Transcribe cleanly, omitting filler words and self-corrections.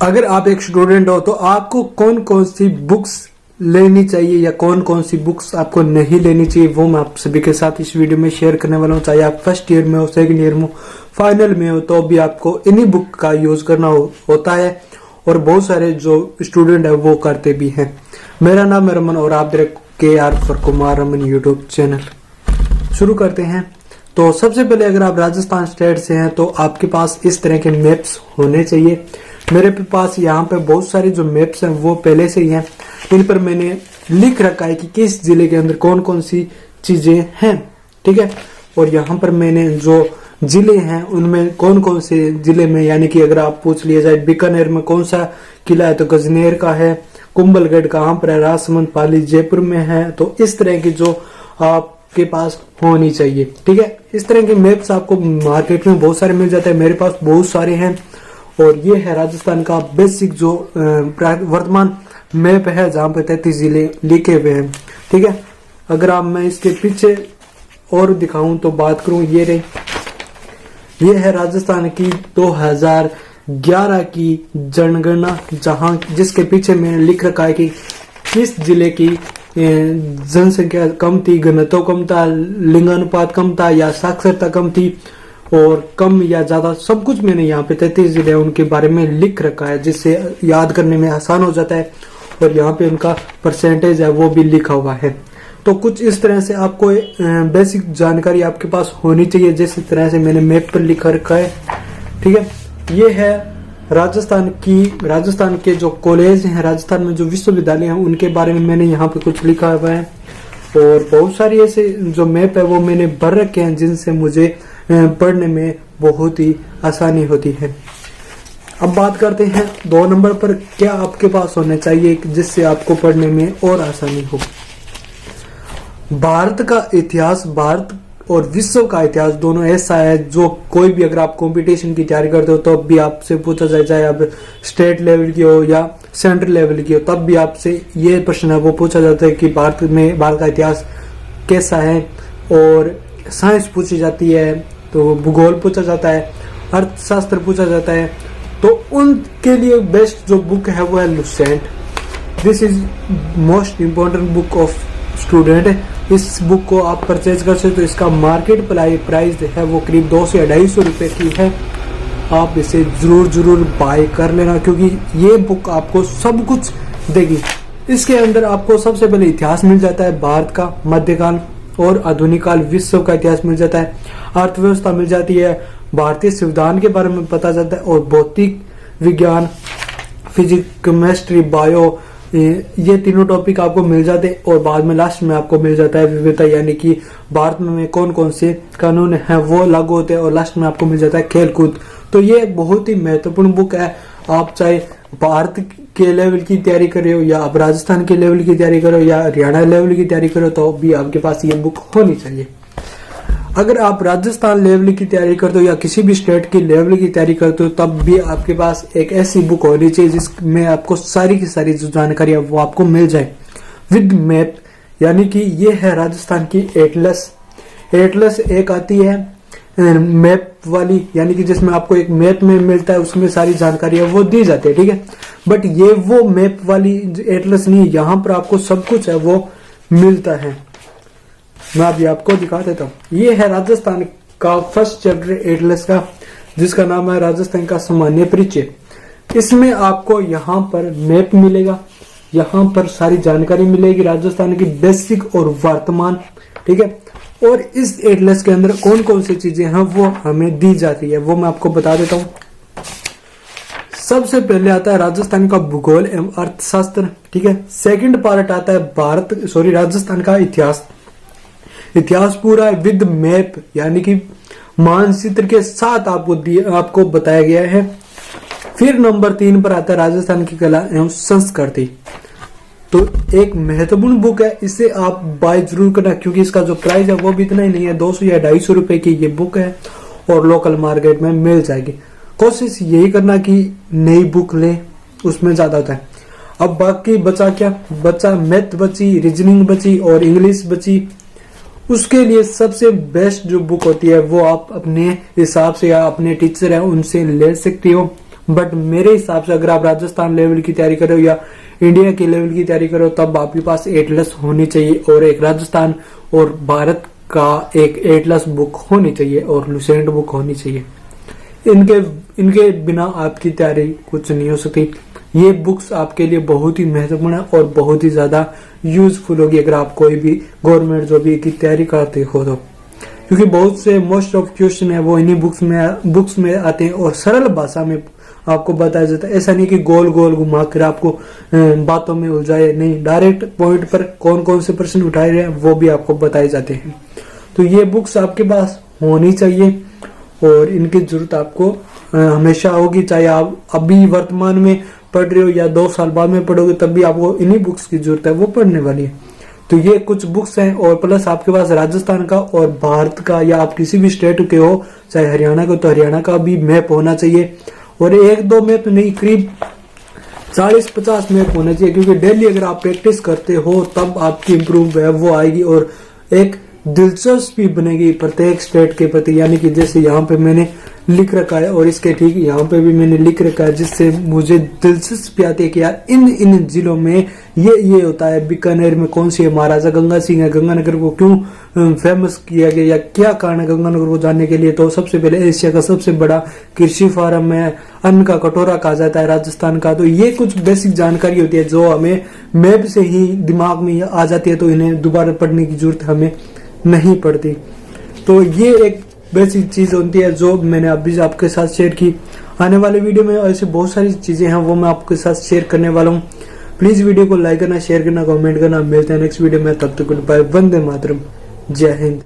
अगर आप एक स्टूडेंट हो तो आपको कौन कौन सी बुक्स लेनी चाहिए या कौन कौन सी बुक्स आपको नहीं लेनी चाहिए, वो मैं आप सभी के साथ इस वीडियो में शेयर करने वाला हूँ। चाहे आप फर्स्ट ईयर में हो, सेकंड ईयर में हो, फाइनल में हो, तो भी आपको इन्हीं बुक का यूज करना होता है और बहुत सारे जो स्टूडेंट है वो करते भी हैं। मेरा नाम है रमन और आप देख KR for Kumar Raman YouTube channel. शुरू करते हैं। तो सबसे पहले अगर आप राजस्थान स्टेट से हैं तो आपके पास इस तरह के मैप्स होने चाहिए। मेरे पास यहाँ पे बहुत सारे जो मैप्स हैं वो पहले से ही हैं। इन पर मैंने लिख रखा है कि किस जिले के अंदर कौन कौन सी चीजें हैं, ठीक है। और यहाँ पर मैंने जो जिले हैं उनमें कौन कौन से जिले में, यानी कि अगर आप पूछ लिया जाए बीकानेर में कौन सा किला है तो गजनेर का है, कुंभलगढ़ कहाँ पर है, राजसमंद पाली जयपुर में है। तो इस तरह की जो आपके पास होनी चाहिए, ठीक है। इस तरह के मैप्स आपको मार्केट में बहुत सारे मिल जाते हैं, मेरे पास बहुत सारे हैं। और ये है राजस्थान का बेसिक जो वर्तमान मैप है जहाँ पे 33 जिले लिखे हुए हैं, ठीक है। अगर आप मैं इसके पीछे और दिखाऊं तो बात करूं, ये है राजस्थान की 2011 की जनगणना, जहां जिसके पीछे मैंने लिख रखा है कि किस जिले की जनसंख्या कम थी, घनत्व कम था, लिंगानुपात कम था या साक्षरता कम थी और कम या ज्यादा, सब कुछ मैंने यहाँ पे 33 जिले उनके बारे में लिख रखा है, जिससे याद करने में आसान हो जाता है। और यहाँ पे उनका परसेंटेज है वो भी लिखा हुआ है। तो कुछ इस तरह से आपको बेसिक जानकारी आपके पास होनी चाहिए, जिस तरह से मैंने मैप पर लिखा रखा है, ठीक है। ये है राजस्थान के जो कॉलेज हैं, राजस्थान में जो विश्वविद्यालय हैं उनके बारे में मैंने यहाँ पे कुछ लिखा हुआ है। और बहुत सारी ऐसे जो मैप है वो मैंने भर रखे हैं जिनसे मुझे पढ़ने में बहुत ही आसानी होती है। अब बात करते हैं 2 नंबर पर, क्या आपके पास होना चाहिए जिससे आपको पढ़ने में और आसानी हो। भारत का इतिहास, भारत और विश्व का इतिहास दोनों ऐसा है जो कोई भी, अगर आप कंपटीशन की तैयारी करते हो तो अब भी आपसे पूछा जाए, चाहे आप स्टेट लेवल की हो या सेंट्रल लेवल की हो, तब भी आपसे ये प्रश्न है वो पूछा जाता है कि भारत का इतिहास कैसा है। और साइंस पूछी जाती है, तो भूगोल पूछा जाता है, अर्थशास्त्र पूछा जाता है। तो उनके लिए बेस्ट जो बुक है वो है Lucent. This is most important book of student. इस बुक को आप परचेज कर सकते हो। तो इसका मार्केट प्राइस है वो करीब 200 या 250 रुपए की है। आप इसे जरूर बाय कर लेना, क्योंकि ये बुक आपको सब कुछ देगी। इसके अंदर आपको सबसे पहले इतिहास मिल जाता है, भारत का, मध्यकाल और आधुनिक काल, विश्व का इतिहास मिल जाता है, अर्थव्यवस्था मिल जाती है, भारतीय संविधान के बारे में पता चलता है और भौतिक विज्ञान, फिजिक्स, केमिस्ट्री, बायो, ये तीनों टॉपिक आपको मिल जाते हैं। और बाद में लास्ट में आपको मिल जाता है विविधता, यानी कि भारत में कौन कौन से कानून हैं वो लागू होते हैं। और लास्ट में आपको मिल जाता है खेलकूद। तो ये बहुत ही महत्वपूर्ण बुक है। आप चाहे भारत के लेवल की तैयारी कर रहे हो या आप राजस्थान के लेवल की तैयारी करो या हरियाणा लेवल की तैयारी करो, तो भी आपके पास ये बुक होनी चाहिए। अगर आप राजस्थान लेवल की तैयारी करते हो या किसी भी स्टेट की लेवल की तैयारी करते हो, तब भी आपके पास एक ऐसी बुक होनी चाहिए जिसमें आपको सारी की सारी जो जानकारी है वो आपको मिल जाए विद मैप। यानी कि ये है राजस्थान की एटलस एक आती है मैप वाली, यानी कि जिसमें आपको एक मैप में मिलता है, उसमें सारी जानकारी है वो दी जाती है, ठीक है। बट ये वो मैप वाली एटलस नहीं, यहाँ पर आपको सब कुछ है वो मिलता है। मैं अभी आपको दिखा देता हूँ। ये है राजस्थान का फर्स्ट चैप्टर एटलस का, जिसका नाम है राजस्थान का सामान्य परिचय। इसमें आपको यहाँ पर मैप मिलेगा, यहाँ पर सारी जानकारी मिलेगी राजस्थान की बेसिक और वर्तमान, ठीक है। और इस एटलस के अंदर कौन कौन सी चीजें हैं वो हमें दी जाती है, वो मैं आपको बता देता हूँ। सबसे पहले आता है राजस्थान का भूगोल एवं अर्थशास्त्र, ठीक है। सेकंड पार्ट आता है राजस्थान का इतिहास पूरा है विद मैप, यानी कि मानचित्र के साथ आपको बताया गया है। फिर नंबर 3 पर आता है राजस्थान की कला एवं संस्कृति। तो एक महत्वपूर्ण बुक है, इसे आप बाय जरूर करना, क्योंकि इसका जो प्राइस है वो भी इतना ही नहीं है, 200 या 250 रुपए की ये बुक है और लोकल मार्केट में मिल जाएगी। कोशिश यही करना कि नई बुक ले, उसमें ज्यादा होता है। अब बाकी बचा मैथ बची, रीजनिंग बची और इंग्लिश बची। उसके लिए सबसे बेस्ट जो बुक होती है वो आप अपने हिसाब से या अपने टीचर है उनसे ले सकती हो। बट मेरे हिसाब से अगर आप राजस्थान लेवल की तैयारी कर रहे हो या इंडिया के लेवल की तैयारी कर रहे हो तब आपके पास एटलस होनी चाहिए और एक राजस्थान और भारत का एक एटलस बुक होनी चाहिए और लुसेंट बुक होनी चाहिए। इनके बिना आपकी तैयारी कुछ नहीं हो सकती। ये बुक्स आपके लिए बहुत ही महत्वपूर्ण है और बहुत ही ज्यादा यूजफुल होगी अगर आप कोई भी गवर्नमेंट जॉब की तैयारी करते हो तो, क्योंकि बहुत से मोस्ट ऑफ क्वेश्चन है वो इन्हीं बुक्स में आते हैं और सरल भाषा में आपको बताया जाता है। ऐसा नहीं कि गोल गोल घुमा कर आपको बातों में उलझाए, नहीं, डायरेक्ट पॉइंट पर कौन कौन से प्रश्न उठाए रहे हैं वो भी आपको बताए जाते हैं। तो ये बुक्स आपके पास होनी चाहिए और इनकी जरूरत आपको हमेशा होगी, चाहे आप अभी वर्तमान में पढ़ रहे हो या 2 साल बाद में पढ़ोगे तब भी आपको इन्हीं बुक्स की जरूरत है, वो पढ़ने वाली है। तो ये कुछ बुक्स हैं और प्लस आपके पास राजस्थान का और भारत का या आप किसी भी स्टेट के हो, चाहे हरियाणा का, तो हरियाणा का भी मैप होना चाहिए और 1-2 मैप नहीं, करीब 40-50 मैप होना चाहिए, क्योंकि डेली अगर आप प्रैक्टिस करते हो तब आपकी इम्प्रूव है वो आएगी और एक दिलचस्पी बनेगी प्रत्येक स्टेट के प्रति। यानी कि जैसे यहाँ पे मैंने लिख रखा है और इसके ठीक यहाँ पे भी मैंने लिख रखा है, जिससे मुझे दिलचस्पी आती है कि यार इन जिलों में ये होता है। बीकानेर में कौन सी है, महाराजा गंगा सिंह है, गंगानगर को क्यों फेमस किया गया या क्या कारण है गंगानगर को जानने के लिए, तो सबसे पहले एशिया का सबसे बड़ा कृषि फार्म है, अन्न का कटोरा कहा जाता है राजस्थान का। तो ये कुछ बेसिक जानकारी होती है जो हमें मैप से ही दिमाग में आ जाती है, तो इन्हें दोबारा पढ़ने की जरूरत हमें नहीं पड़ती। तो ये एक बेसिक चीज होती है जो मैंने अभी आपके साथ शेयर की। आने वाले वीडियो में ऐसे बहुत सारी चीजें हैं वो मैं आपके साथ शेयर करने वाला हूँ। प्लीज वीडियो को लाइक करना, शेयर करना, कमेंट करना। मिलते हैं नेक्स्ट वीडियो में, तब तक गुड बाय, वंदे मातरम, जय हिंद।